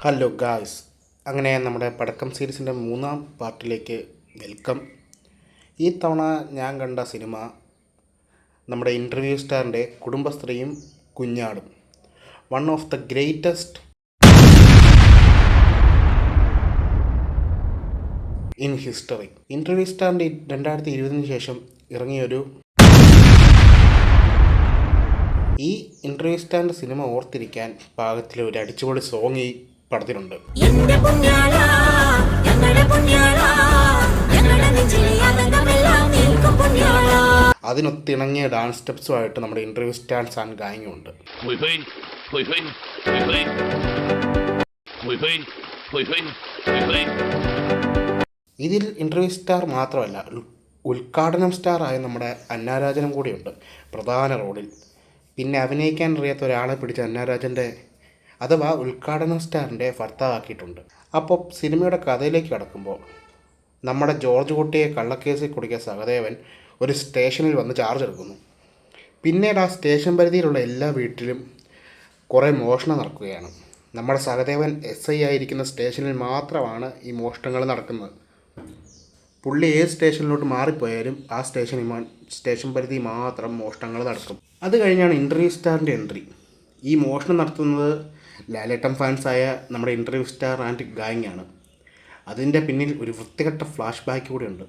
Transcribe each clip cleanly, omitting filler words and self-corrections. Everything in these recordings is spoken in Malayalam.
ഹലോ ഗായ്സ്, അങ്ങനെ നമ്മുടെ പടക്കം സീരീസിൻ്റെ മൂന്നാം പാർട്ടിലേക്ക് വെൽക്കം. ഈ തവണ ഞാൻ കണ്ട സിനിമ നമ്മുടെ ഇൻ്റർവ്യൂ സ്റ്റാറിൻ്റെ കുടുംബശ്രീയും കുഞ്ഞാടും. One of the greatest in history. Interview സ്റ്റാറിൻ്റെ 2020 ശേഷം ഇറങ്ങിയൊരു ഈ ഇൻ്റർവ്യൂ സ്റ്റാറിൻ്റെ സിനിമ ഓർത്തിരിക്കാൻ പാകത്തിൽ ഒരു അടിച്ചുപൊളി സോങ് ഈ പടത്തിലുണ്ട്. അതിനൊത്തിണങ്ങിയ ഡാൻസ് സ്റ്റെപ്സുമായിട്ട് നമ്മുടെ ഇൻ്റർവ്യൂ സ്റ്റാൻസ് ആൻഡ് ഗായിങ്ങും ഉണ്ട്. ഇതിൽ ഇൻ്റർവ്യൂ സ്റ്റാർ മാത്രമല്ല, ഉദ്ഘാടനം സ്റ്റാർ ആയ നമ്മുടെ അന്നാരാജനും കൂടിയുണ്ട് പ്രധാന റോളിൽ. പിന്നെ അഭിനയിക്കാൻ അറിയാത്ത ഒരാളെ പിടിച്ച് അന്നാരാജൻ്റെ അഥവാ ഉദ്ഘാടന സ്റ്റാറിൻ്റെ ഭർത്താവാക്കിയിട്ടുണ്ട്. അപ്പോൾ സിനിമയുടെ കഥയിലേക്ക് കടക്കുമ്പോൾ, നമ്മുടെ ജോർജ് കുട്ടിയെ കള്ളക്കേസിൽ കുടുക്കിയ സഹദേവൻ ഒരു സ്റ്റേഷനിൽ വന്ന് ചാർജ് എടുക്കുന്നു. പിന്നീട് ആ സ്റ്റേഷൻ പരിധിയിലുള്ള എല്ലാ വീട്ടിലും കുറേ മോഷണം നടക്കുകയാണ്. നമ്മുടെ സഹദേവൻ SI ആയിരിക്കുന്ന സ്റ്റേഷനിൽ മാത്രമാണ് ഈ മോഷണങ്ങൾ നടക്കുന്നത്. പുള്ളി ഏത് സ്റ്റേഷനിലോട്ട് മാറിപ്പോയാലും ആ സ്റ്റേഷൻ പരിധി മാത്രം മോഷണങ്ങൾ നടക്കും. അത് കഴിഞ്ഞാണ് ഇൻ്റർവ്യൂ സ്റ്റാറിൻ്റെ എൻട്രി. ഈ മോഷണം നടത്തുന്നത് ലാലേട്ടൻ ഫാൻസായ നമ്മുടെ ഇൻ്റർവ്യൂ സ്റ്റാർ ആൻഡ് ഗാങ് ആണ്. അതിൻ്റെ പിന്നിൽ ഒരു വൃത്തികെട്ട ഫ്ലാഷ് ബാക്ക് കൂടെയുണ്ട്.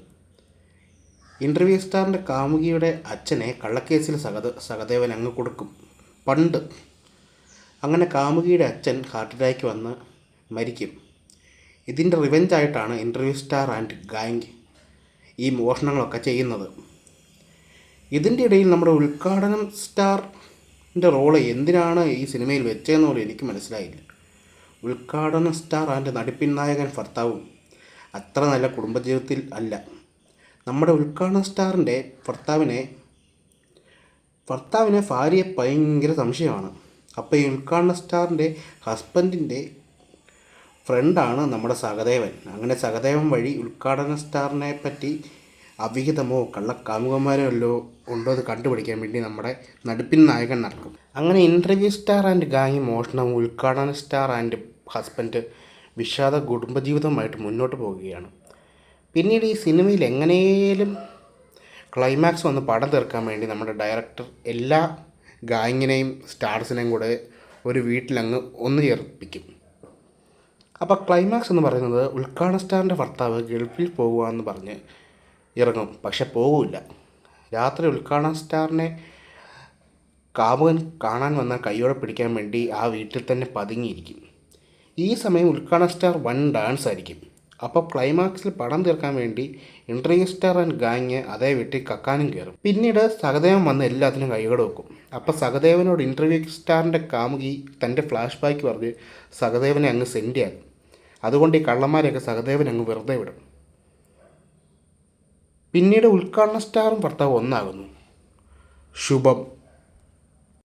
ഇൻ്റർവ്യൂ സ്റ്റാറിൻ്റെ കാമുകിയുടെ അച്ഛനെ കള്ളക്കേസിൽ സഹദേവൻ അങ്ങ് കൊടുക്കും പണ്ട്. അങ്ങനെ കാമുകിയുടെ അച്ഛൻ ഹാർട്ട് അറ്റാക്ക് വന്ന് മരിക്കും. ഇതിൻ്റെ റിവെഞ്ചായിട്ടാണ് ഇൻ്റർവ്യൂ സ്റ്റാർ ആൻഡ് ഗാങ് ഈ മോഷണങ്ങളൊക്കെ ചെയ്യുന്നത്. ഇതിൻ്റെ ഇടയിൽ നമ്മുടെ ഉദ്ഘാടനം സ്റ്റാറിൻ്റെ റോള് എന്തിനാണ് ഈ സിനിമയിൽ വെച്ചതെന്ന് പോലും എനിക്ക് മനസ്സിലായില്ല. ഉദ്ഘാടന സ്റ്റാർ ആൻഡ് നടിപ്പിൻ നായകൻ ഭർത്താവും അത്ര നല്ല കുടുംബജീവിതത്തിൽ അല്ല. നമ്മുടെ ഉദ്ഘാടന സ്റ്റാറിൻ്റെ ഭർത്താവിനെ ഭാര്യയെ ഭയങ്കര സംശയമാണ്. അപ്പോൾ ഈ ഉദ്ഘാടന സ്റ്റാറിൻ്റെ ഹസ്ബൻഡിൻ്റെ ഫ്രണ്ടാണ് നമ്മുടെ സഹദേവൻ. അങ്ങനെ സഹദേവൻ വഴി ഉദ്ഘാടന സ്റ്റാറിനെ പറ്റി അവിഹിതമോ കള്ളക്കാമുകന്മാരോ വല്ലോ ഉണ്ടോ എന്ന് കണ്ടുപിടിക്കാൻ വേണ്ടി നമ്മുടെ നടിപ്പിൻ നായകൻ നടക്കും. അങ്ങനെ ഇൻ്റർവ്യൂ സ്റ്റാർ ആൻഡ് ഗാങ് മോഷണം, ഉദ്ഘാടന സ്റ്റാർ ആൻഡ് ഹസ്ബൻഡ് വിഷാദ കുടുംബജീവിതമായിട്ട് മുന്നോട്ട് പോവുകയാണ്. പിന്നീട് ഈ സിനിമയിൽ എങ്ങനെയും ക്ലൈമാക്സ് വന്ന് പടം തീർക്കാൻ വേണ്ടി നമ്മുടെ ഡയറക്ടർ എല്ലാ ഗാങ്ങിനെയും സ്റ്റാർസിനെയും കൂടെ ഒരു വീട്ടിലങ്ങ് ഒന്ന് ചേർപ്പിക്കും. അപ്പോൾ ക്ലൈമാക്സ് എന്ന് പറയുന്നത്, ഉദ്ഘാടന സ്റ്റാറിൻ്റെ ഭർത്താവ് ഗൾഫിൽ പോകുക എന്ന് പറഞ്ഞ് ഇറങ്ങും. പക്ഷെ പോകില്ല. രാത്രി ഉദ്ഘാടന സ്റ്റാറിനെ കാമുകൻ കാണാൻ വന്നാൽ കൈയോടെ പിടിക്കാൻ വേണ്ടി ആ വീട്ടിൽ തന്നെ പതുങ്ങിയിരിക്കും. ഈ സമയം ഉദ്ഘാടന സ്റ്റാർ വൻ ഡാൻസ് ആയിരിക്കും. അപ്പോൾ ക്ലൈമാക്സിൽ പടം തീർക്കാൻ വേണ്ടി ഇൻ്റർവ്യൂ സ്റ്റാർ ആൻഡ് ഗാങ് അതേ വീട്ടിൽ കക്കാനും കയറും. പിന്നീട് സഹദേവൻ വന്ന് എല്ലാത്തിനും കൈകട വെക്കും. അപ്പോൾ സഹദേവനോട് ഇൻ്റർവ്യൂ സ്റ്റാറിൻ്റെ കാമുകി തൻ്റെ ഫ്ലാഷ് ബാക്ക് പറഞ്ഞ് സഹദേവനെ അങ്ങ് സെൻഡ് ആകും. അതുകൊണ്ട് ഈ കള്ളന്മാരെയൊക്കെ സഹദേവൻ അങ്ങ് വെറുതെ വിടും. പിന്നീട് ഉദ്ഘാടന സ്റ്റാറും ഭർത്താവ് ഒന്നാകുന്നു. ശുഭം.